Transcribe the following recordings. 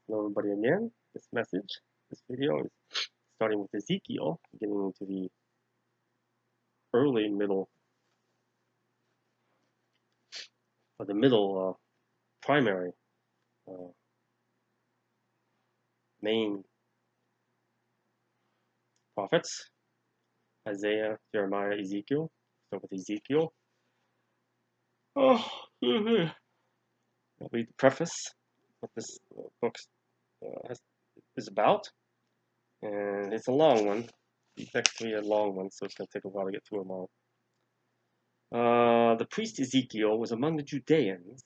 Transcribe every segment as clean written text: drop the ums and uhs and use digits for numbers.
Hello everybody again. This video is starting with Ezekiel, getting into the early middle, or the middle primary uh, main prophets, Isaiah, Jeremiah, Ezekiel. So with Ezekiel, I'll read the preface, what this book is about, and it's a long one. These next three are long ones, so it's going to take a while to get through them all. The priest Ezekiel was among the Judeans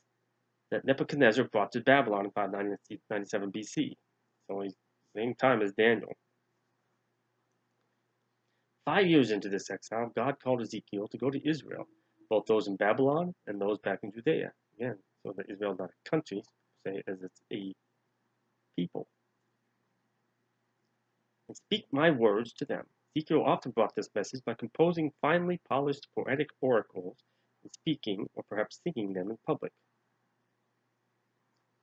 that Nebuchadnezzar brought to Babylon in 597 BC. So he's the same time as Daniel. 5 years into this exile, God called Ezekiel to go to Israel, both those in Babylon and those back in Judea. Again, so that Israel is not a country, say, as it's a people. And speak my words to them. Ezekiel often brought this message by composing finely polished poetic oracles and speaking or perhaps singing them in public.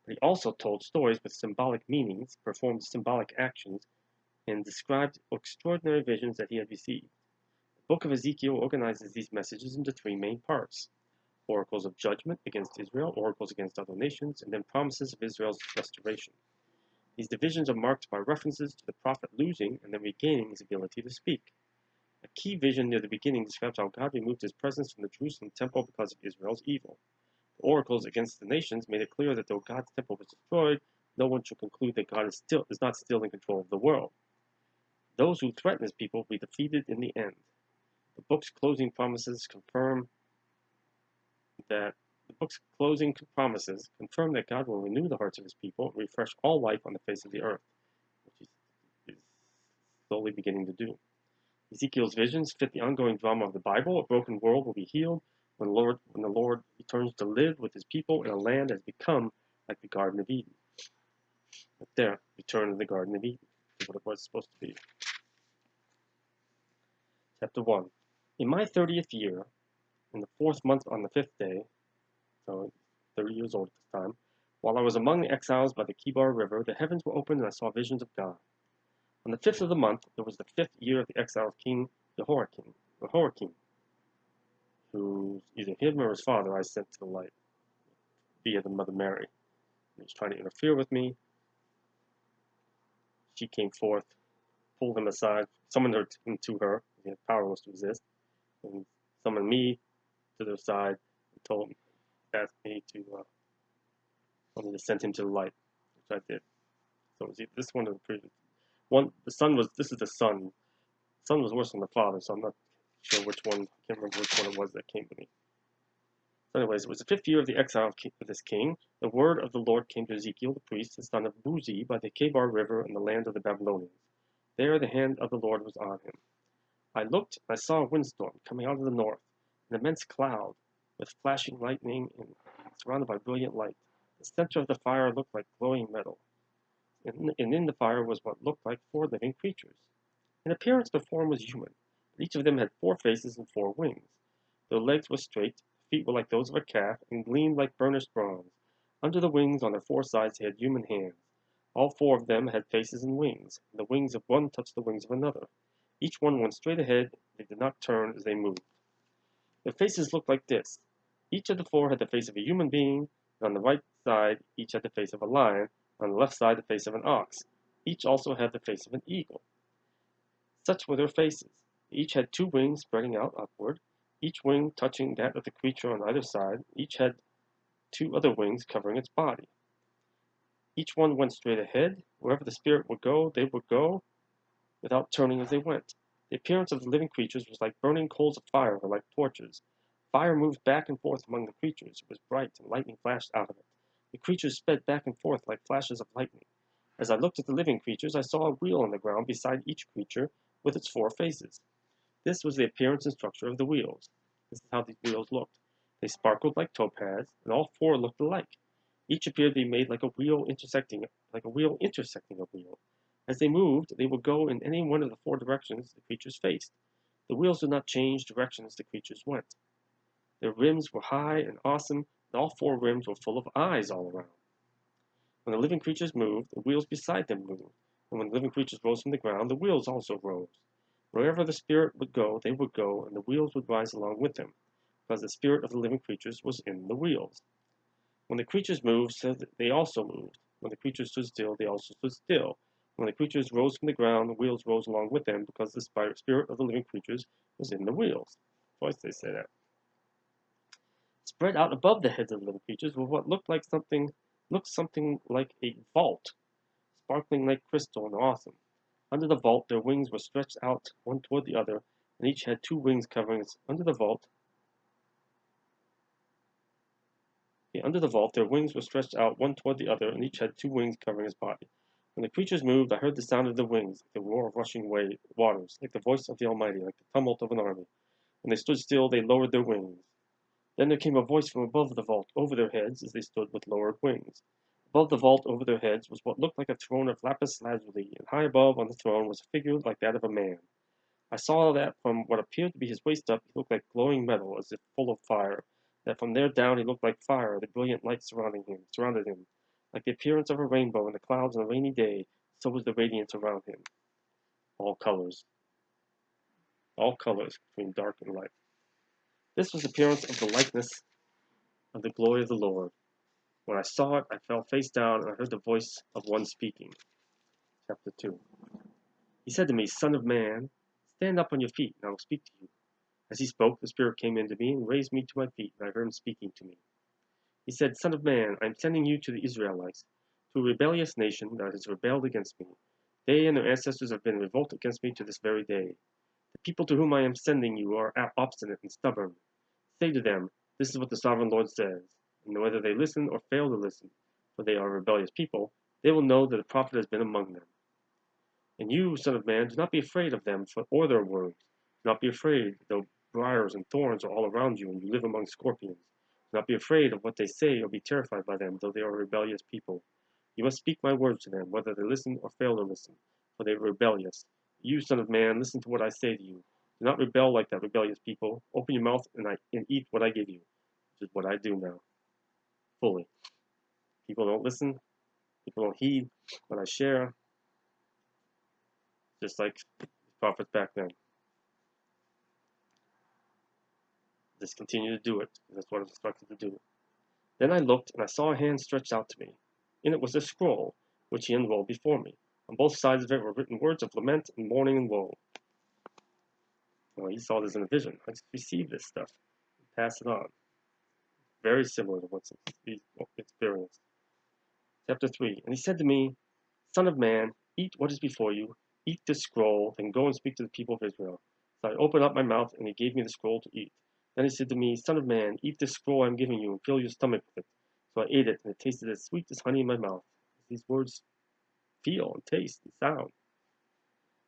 But he also told stories with symbolic meanings, performed symbolic actions, and described extraordinary visions that he had received. The book of Ezekiel organizes these messages into three main parts: oracles of judgment against Israel, oracles against other nations, and then promises of Israel's restoration. These divisions are marked by references to the prophet losing and then regaining his ability to speak. A key vision near the beginning describes how God removed his presence from the Jerusalem temple because of Israel's evil. The oracles against the nations made it clear that though God's temple was destroyed, no one should conclude that God is not still in control of the world. Those who threaten his people will be defeated in the end. The book's closing promises confirm that God will renew the hearts of his people and refresh all life on the face of the earth, which is slowly beginning to do. Ezekiel's visions fit the ongoing drama of the Bible. A broken world will be healed when the Lord returns to live with his people in a land that has become like the Garden of Eden. But there, return to the Garden of Eden, is what it was supposed to be. Chapter 1. In my 30th year, in the 4th month on the 5th day, so 30 years old at this time, while I was among the exiles by the Kibar River, the heavens were opened and I saw visions of God. On the 5th of the month, there was the 5th year of the exiled king Jehoiakim, who either him or his father I sent to the light via the Mother Mary. He was trying to interfere with me. She came forth, pulled him aside, summoned him to her. He was powerless to resist, and summoned me to their side and asked me to send him to the light, which I did. So it was this one or the previous one. The son was. This is the son. The son was worse than the father, so I'm not sure which one. I can't remember which one it was that came to me. So anyways, it was the 5th year of the exile of this king. The word of the Lord came to Ezekiel the priest, the son of Buzi, by the Kebar River in the land of the Babylonians. There the hand of the Lord was on him. I looked, and I saw a windstorm coming out of the north, an immense cloud with flashing lightning and surrounded by brilliant light. The center of the fire looked like glowing metal, and in the fire was what looked like 4 living creatures. In appearance, their form was human, but each of them had 4 faces and 4 wings. Their legs were straight, feet were like those of a calf, and gleamed like burnished bronze. Under the wings, on their 4 sides, they had human hands. All 4 of them had faces and wings, and the wings of one touched the wings of another. Each one went straight ahead, they did not turn as they moved. Their faces looked like this. Each of the 4 had the face of a human being, and on the right side each had the face of a lion, on the left side the face of an ox. Each also had the face of an eagle. Such were their faces. Each had 2 wings spreading out upward, each wing touching that of the creature on either side. Each had 2 other wings covering its body. Each one went straight ahead. Wherever the spirit would go, they would go, without turning as they went. The appearance of the living creatures was like burning coals of fire or like torches. Fire moved back and forth among the creatures. It was bright, and lightning flashed out of it. The creatures sped back and forth like flashes of lightning. As I looked at the living creatures, I saw a wheel on the ground beside each creature with its 4 faces. This was the appearance and structure of the wheels. This is how these wheels looked. They sparkled like topaz, and all 4 looked alike. Each appeared to be made like a wheel intersecting a wheel. As they moved, they would go in any one of the 4 directions the creatures faced. The wheels did not change direction as the creatures went. Their rims were high and awesome, and all 4 rims were full of eyes all around. When the living creatures moved, the wheels beside them moved, and when the living creatures rose from the ground, the wheels also rose. Wherever the Spirit would go, they would go, and the wheels would rise along with him, because the spirit of the living creatures was in the wheels. When the creatures moved, so they also moved. When the creatures stood still, they also stood still. When the creatures rose from the ground, the wheels rose along with them, because the spirit of the living creatures was in the wheels. Twice they say that. Spread out above the heads of the living creatures were what looked something like a vault, sparkling like crystal and awesome. Under the vault their wings were stretched out one toward the other, and each had two wings covering its under the vault their wings were stretched out one toward the other, and each had two wings covering his body. When the creatures moved, I heard the sound of the wings, like the roar of rushing waters, like the voice of the Almighty, like the tumult of an army. When they stood still, they lowered their wings. Then there came a voice from above the vault over their heads as they stood with lowered wings. Above the vault over their heads was what looked like a throne of lapis lazuli, and high above on the throne was a figure like that of a man. I saw that from what appeared to be his waist up, he looked like glowing metal, as if full of fire. That from there down he looked like fire, the brilliant light surrounded him. Like the appearance of a rainbow in the clouds on a rainy day, so was the radiance around him. All colors between dark and light. This was the appearance of the likeness of the glory of the Lord. When I saw it, I fell face down, and I heard the voice of one speaking. Chapter 2. He said to me, Son of man, stand up on your feet, and I will speak to you. As he spoke, the Spirit came into me and raised me to my feet, and I heard him speaking to me. He said, Son of man, I am sending you to the Israelites, to a rebellious nation that has rebelled against me. They and their ancestors have been revolt against me to this very day. The people to whom I am sending you are obstinate and stubborn. Say to them, This is what the sovereign Lord says, and whether they listen or fail to listen, for they are a rebellious people, they will know that a prophet has been among them. And you, son of man, do not be afraid of them or their words. Do not be afraid, though briars and thorns are all around you, and you live among scorpions. Do not be afraid of what they say, or be terrified by them, though they are a rebellious people. You must speak my words to them, whether they listen or fail to listen, for they are rebellious. You, son of man, listen to what I say to you. Do not rebel like that rebellious people. Open your mouth and eat what I give you, which is what I do now, fully. People don't listen. People don't heed what I share, just like the prophets back then. Just continue to do it. That's what I'm instructed to do. Then I looked, and I saw a hand stretched out to me. In it was a scroll, which he unrolled before me. On both sides of it were written words of lament and mourning and woe. Well, he saw this in a vision. I just received this stuff and pass it on. Very similar to what's experienced. Chapter 3. And he said to me, Son of man, eat what is before you, eat this scroll, then go and speak to the people of Israel. So I opened up my mouth, and he gave me the scroll to eat. Then he said to me, Son of man, eat this scroll I am giving you, and fill your stomach with it. So I ate it, and it tasted as sweet as honey in my mouth. These words feel and taste and sound.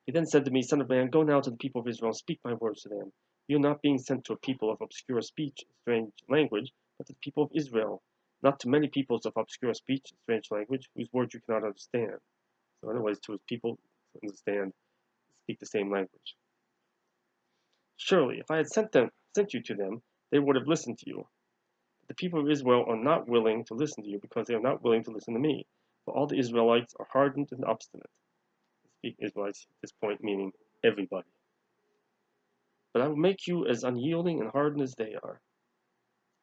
He then said to me, Son of man, go now to the people of Israel and speak my words to them. You are not being sent to a people of obscure speech and strange language, but to the people of Israel, not to many peoples of obscure speech and strange language, whose words you cannot understand. So in other words, to his people to understand, speak the same language. Surely, if I had sent you to them, they would have listened to you. But the people of Israel are not willing to listen to you because they are not willing to listen to me. For all the Israelites are hardened and obstinate. I speak Israelites at this point, meaning everybody. But I will make you as unyielding and hardened as they are.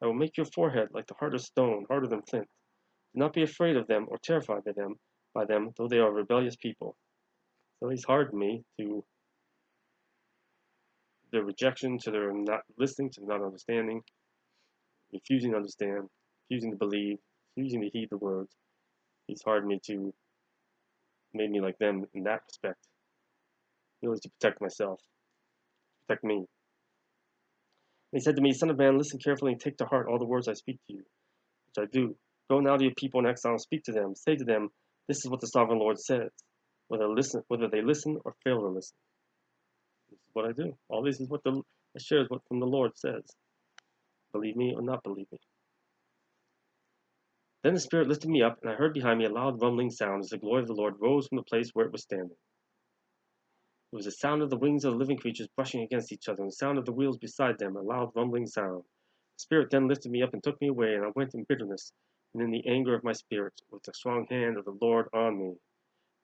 I will make your forehead like the heart of stone, harder than flint. Do not be afraid of them or terrified by them, though they are a rebellious people. So he's hardened me to their rejection, to their not listening, to not understanding, refusing to understand, refusing to believe, refusing to heed the words. He's hardened me to, made me like them in that respect. Really to protect myself, protect me. And he said to me, Son of man, listen carefully and take to heart all the words I speak to you, which I do. Go now to your people in exile and speak to them. Say to them, this is what the sovereign Lord says, whether they listen or fail to listen. This is what I do. All this is what I share is what from the Lord says. Believe me or not believe me. Then the Spirit lifted me up, and I heard behind me a loud rumbling sound as the glory of the Lord rose from the place where it was standing. It was the sound of the wings of the living creatures brushing against each other, and the sound of the wheels beside them, a loud rumbling sound. The Spirit then lifted me up and took me away, and I went in bitterness, and in the anger of my spirit, with the strong hand of the Lord on me.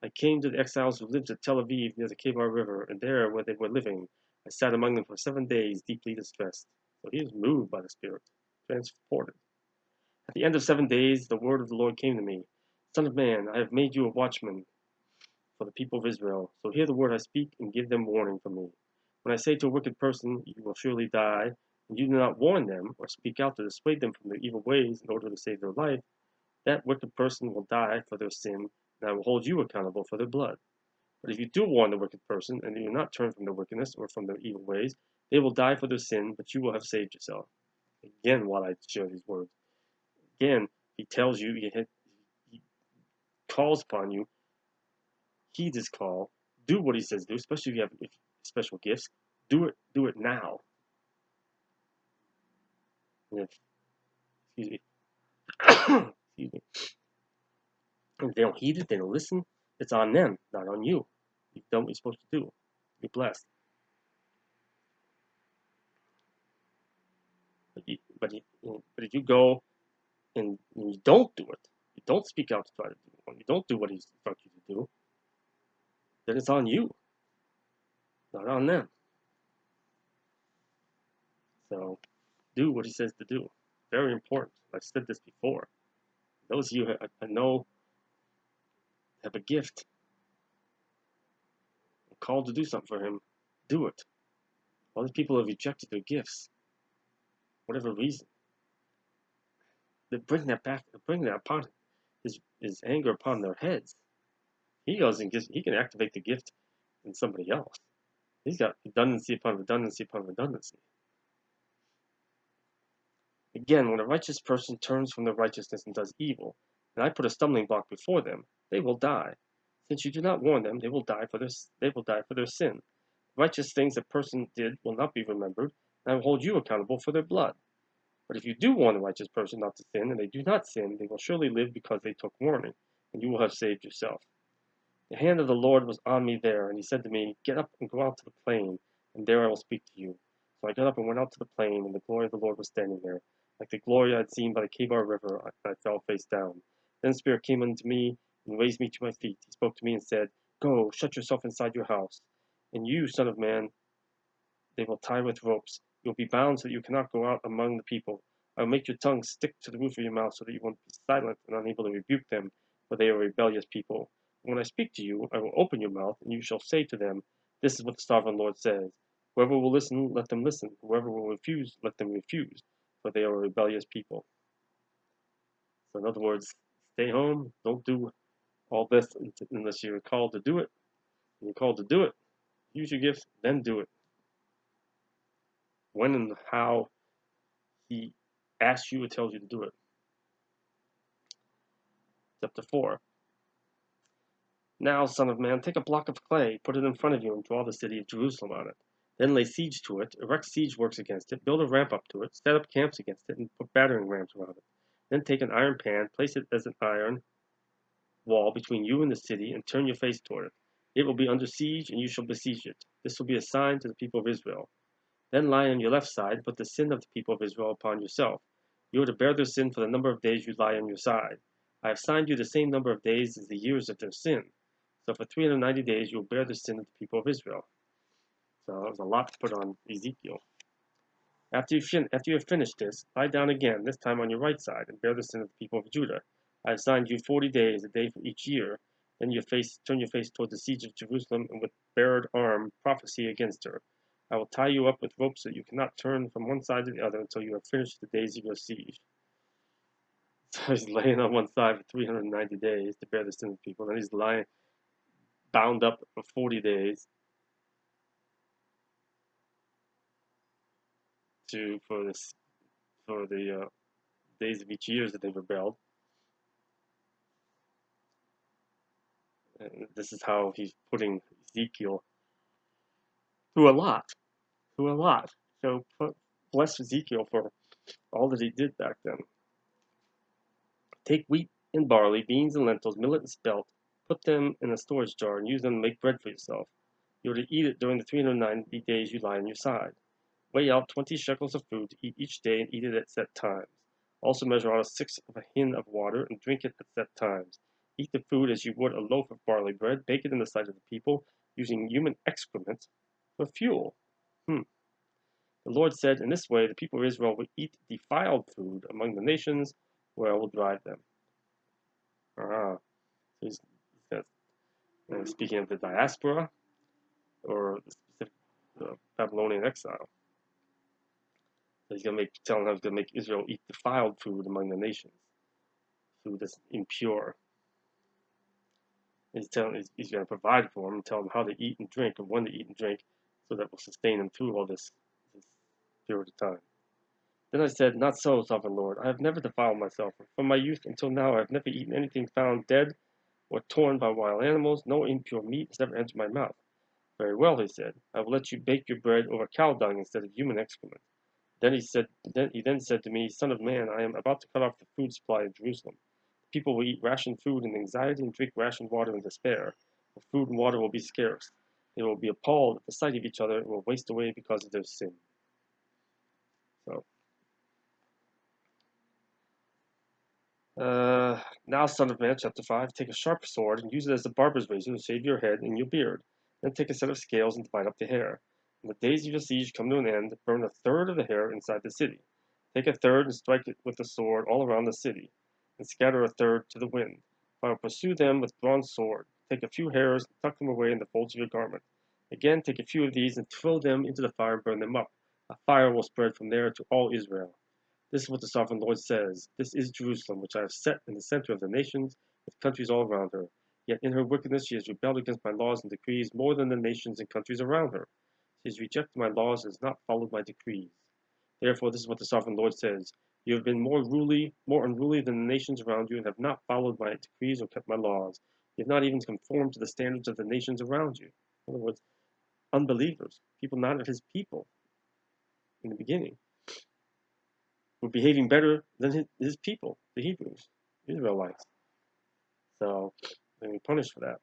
I came to the exiles who lived at Tel Aviv near the Kebar River, and there, where they were living, I sat among them for 7 days, deeply distressed. So he was moved by the Spirit, transported. At the end of 7 days, the word of the Lord came to me. Son of man, I have made you a watchman for the people of Israel. So hear the word I speak and give them warning from me. When I say to a wicked person, you will surely die, and you do not warn them or speak out to dissuade them from their evil ways in order to save their life, that wicked person will die for their sin, and I will hold you accountable for their blood. But if you do warn the wicked person, and they do not turn from their wickedness or from their evil ways, they will die for their sin, but you will have saved yourself. Again, while I share these words, again, he tells you, he calls upon you, heed his call, do what he says do, especially if you have special gifts, do it now. And if, excuse me, excuse me, if they don't heed it, they don't listen, it's on them, not on you. You've done what you're supposed to do. You're blessed. But if you go and you don't do it, you don't speak out to try to do it, you don't do what he's instructed you to do, then it's on you, not on them. So do what he says to do. Very important. I've said this before. Those of you I know have a gift, called to do something for him, do it. All these people have rejected their gifts, whatever reason. They bring that back, bring that upon his anger upon their heads. He goes and he can activate the gift in somebody else. He's got redundancy upon redundancy upon redundancy. Again, when a righteous person turns from their righteousness and does evil, and I put a stumbling block before them, they will die. Since you do not warn them, they will die for their sin. Righteous things a person did will not be remembered, and I will hold you accountable for their blood. But if you do warn a righteous person not to sin, and they do not sin, they will surely live because they took warning, and you will have saved yourself. The hand of the Lord was on me there, and he said to me, Get up and go out to the plain, and there I will speak to you. So I got up and went out to the plain, and the glory of the Lord was standing there. Like the glory I had seen by the Kebar River, I fell face down. Then the Spirit came unto me and raised me to my feet. He spoke to me and said, Go, shut yourself inside your house. And you, son of man, they will tie with ropes. You will be bound so that you cannot go out among the people. I will make your tongue stick to the roof of your mouth so that you won't be silent and unable to rebuke them, for they are a rebellious people. When I speak to you, I will open your mouth, and you shall say to them, This is what the sovereign Lord says. Whoever will listen, let them listen. Whoever will refuse, let them refuse, for they are a rebellious people. So in other words, stay home, don't do all this unless you're called to do it. When you're called to do it, use your gifts, then do it. When and how he asks you or tells you to do it. Chapter 4. Now, son of man, take a block of clay, put it in front of you, and draw the city of Jerusalem on it. Then lay siege to it, erect siege works against it, build a ramp up to it, set up camps against it, and put battering rams around it. Then take an iron pan, place it as an iron wall between you and the city, and turn your face toward it. It will be under siege, and you shall besiege it. This will be a sign to the people of Israel. Then lie on your left side, put the sin of the people of Israel upon yourself. You are to bear their sin for the number of days you lie on your side. I have assigned you the same number of days as the years of their sin. So for 390 days you will bear the sin of the people of Israel. So that was a lot to put on Ezekiel. After you have finished this, lie down again, this time on your right side, and bear the sin of the people of Judah. I have assigned you 40 days, a day for each year. Then turn your face toward the siege of Jerusalem, and with bared arm prophesy against her. I will tie you up with ropes so that you cannot turn from one side to the other until you have finished the days of your siege. So he's laying on one side for 390 days to bear the sin of the people. Then he's lying bound up for 40 days for the days of each year that they rebelled. And this is how he's putting Ezekiel through a lot. So bless Ezekiel for all that he did back then. Take wheat and barley, beans and lentils, millet and spelt, put them in a storage jar, and use them to make bread for yourself. You are to eat it during the 390 days you lie on your side. Weigh out 20 shekels of food to eat each day, and eat it at set times. Also measure out a sixth of a hin of water, and drink it at set times. Eat the food as you would a loaf of barley bread, bake it in the sight of the people, using human excrement for fuel. The Lord said, in this way the people of Israel will eat defiled food among the nations where I will drive them. So he's speaking of the diaspora, or the specific Babylonian exile. So he's telling them he's going to make Israel eat defiled food among the nations, food that's impure. He's going to provide for them and tell them how to eat and drink and when to eat and drink, so that will sustain them through all this period of time. Then I said, not so, sovereign Lord. I have never defiled myself. From my youth until now I have never eaten anything found dead or torn by wild animals. No impure meat has ever entered my mouth. Very well, he said. I will let you bake your bread over cow dung instead of human excrement. Then he said to me, Son of man, I am about to cut off the food supply in Jerusalem. People will eat rationed food in anxiety and drink rationed water in despair. For food and water will be scarce. They will be appalled at the sight of each other and will waste away because of their sin. So, now, son of man, chapter 5, take a sharp sword and use it as a barber's razor to shave your head and your beard. Then take a set of scales and divide up the hair. When the days of your siege come to an end, burn a third of the hair inside the city. Take a third and strike it with the sword all around the city, and scatter a third to the wind. I will pursue them with drawn sword. Take a few hairs and tuck them away in the folds of your garment. Again, take a few of these and throw them into the fire and burn them up. A fire will spread from there to all Israel. This is what the sovereign Lord says. This is Jerusalem, which I have set in the center of the nations, with countries all around her. Yet in her wickedness she has rebelled against my laws and decrees more than the nations and countries around her. She has rejected my laws and has not followed my decrees. Therefore, this is what the sovereign Lord says. You have been more unruly than the nations around you, and have not followed my decrees or kept my laws. You have not even conformed to the standards of the nations around you. In other words, unbelievers, people not of his people in the beginning, were behaving better than his people, the Hebrews, the Israelites. So they're going to be punished for that.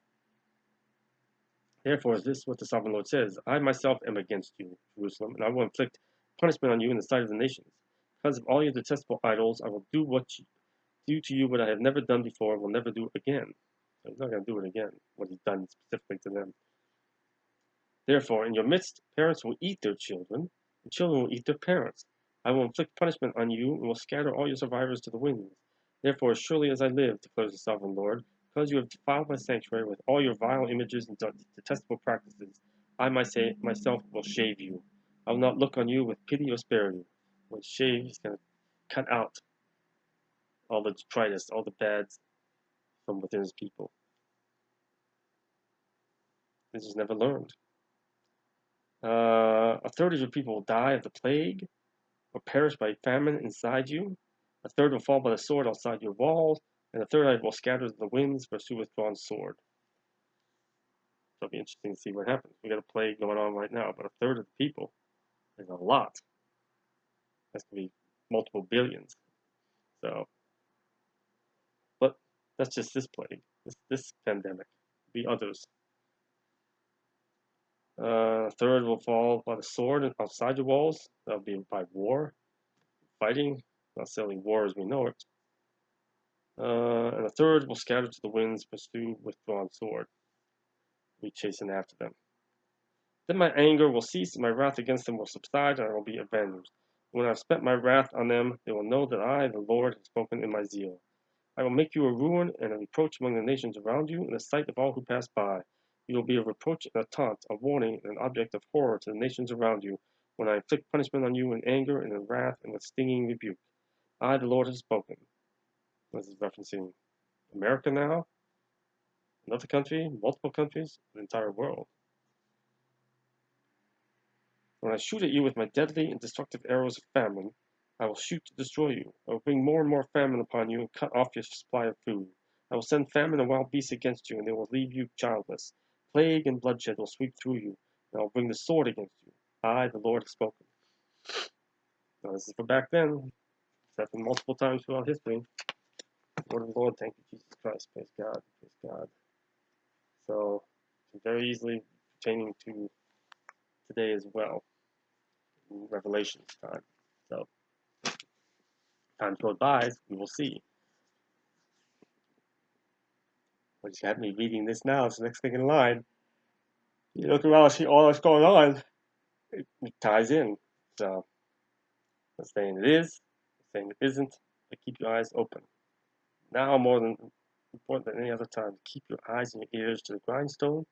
Therefore, this is what the sovereign Lord says. I myself am against you, Jerusalem, and I will inflict punishment on you in the sight of the nations. Because of all your detestable idols, I will do to you what I have never done before and will never do again. So he's not going to do it again, what he's done specifically to them. Therefore, in your midst, parents will eat their children, and children will eat their parents. I will inflict punishment on you, and will scatter all your survivors to the winds. Therefore, as surely as I live, declares the sovereign Lord, because you have defiled my sanctuary with all your vile images and detestable practices, I myself will shave you. I will not look on you with pity or spare you. When shave, he's going to cut out all the detritus, all the bads from within his people. This is never learned. A third of your people will die of the plague, or perish by famine inside you. A third will fall by the sword outside your walls, and a third I will scatter to the winds, pursue with drawn sword. So it'll be interesting to see what happens. We got a plague going on right now, but a third of the people is a lot. That's going to be multiple billions. So, but that's just this plague, this pandemic. There'll be others. A third will fall by the sword outside your walls. That'll be by war, fighting, not necessarily war as we know it. And a third will scatter to the winds, pursue with drawn sword. Be chasing after them. Then my anger will cease, and my wrath against them will subside, and I will be avenged. When I have spent my wrath on them, they will know that I, the Lord, have spoken in my zeal. I will make you a ruin and a reproach among the nations around you, in the sight of all who pass by. You will be a reproach and a taunt, a warning and an object of horror to the nations around you, when I inflict punishment on you in anger and in wrath and with stinging rebuke. I, the Lord, have spoken. This is referencing America now, another country, multiple countries, the entire world. When I shoot at you with my deadly and destructive arrows of famine, I will shoot to destroy you. I will bring more and more famine upon you and cut off your supply of food. I will send famine and wild beasts against you, and they will leave you childless. Plague and bloodshed will sweep through you, and I will bring the sword against you. I, the Lord, have spoken. Now, this is for back then. It's happened multiple times throughout history. Word of the Lord, thank you, Jesus Christ. Praise God. Praise God. So, very easily pertaining to today as well. Revelations time. So, time goes by, we will see. But you have me reading this now, it's the next thing in line. You look around, see all that's going on, it ties in. So, I'm saying it is, I'm saying it isn't, but keep your eyes open. Now more than important than any other time, keep your eyes and your ears to the grindstone,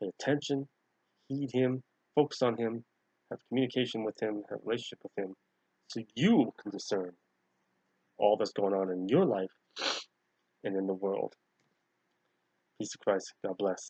pay attention, heed him, focus on him, have communication with him, have a relationship with him, so you can discern all that's going on in your life and in the world. Peace of Christ. God bless.